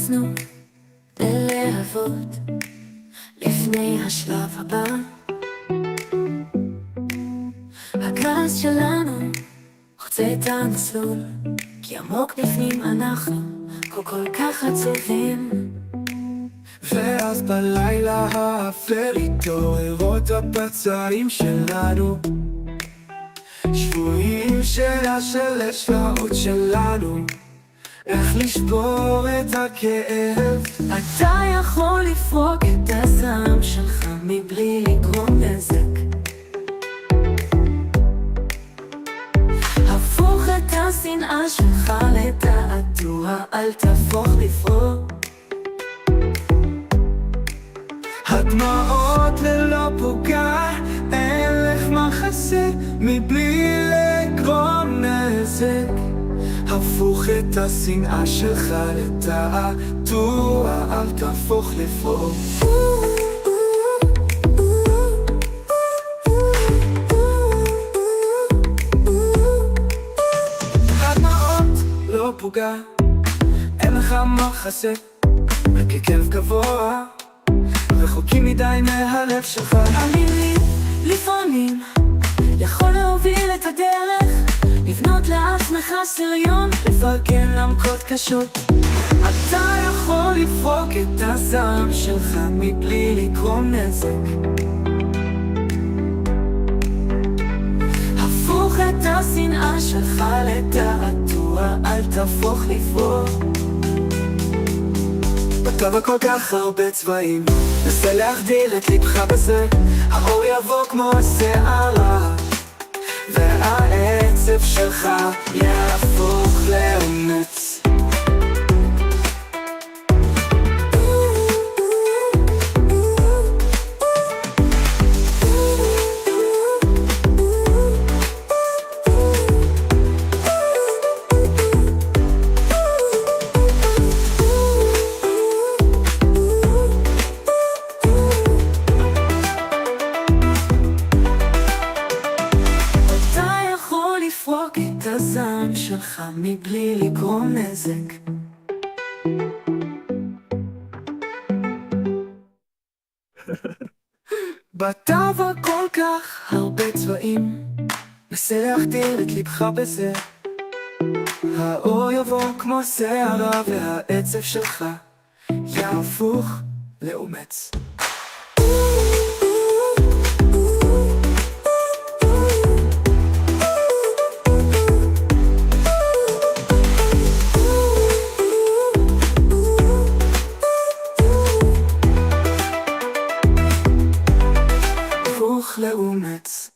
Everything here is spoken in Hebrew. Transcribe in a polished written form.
התאמצנו בלהבות לפני השלב הבא. הכעס שלנו חוצה את המסלול, כי עמוק בפנים אנחנו כל כך עצובים. ואז בלילה האפל התעוררות הפצעים שלנו, שבויים של השלשלאות שלנו. איך לשבור את הכאב? אתה יכול לפרוק את הזעם שלך מבלי לגרום נזק. הפוך את השנאה שלך לתעתוע, אל תהפוך לפרוק. הדמעות ללא פוגע, אין לך מחסה מבלי לגרום נזק. הפוך את השנאה שלך לתעתוע, אל תהפוך לפרוק. הדמעות לא פוגע, אין לך מחסה, ככלב גבוה רחוקים מדי מהלב שלך. המילים לפעמים יכול להוביל את הדרך, לבנות לעצמך סריון, לפרגן למכות קשות. אתה יכול לפרוק את הזעם שלך מבלי לגרום נזק. הפוך את השנאה שלך לתעתוע, אל תהפוך לפרוק. בטבע כל כך הרבה צבעים, נסה להחדיר את לבך בזה. האור יבוא כמו שערה, והעצב שלך יהפוך לאומץ. לפרוק את הזעם שלך מבלי לגרום נזק. בטבע כל כך הרבה צבעים, נסה להחדיר את לבך בזה. האור יבוא כמו שערה, והעצב שלך יהפוך לאומץ. לאומץ.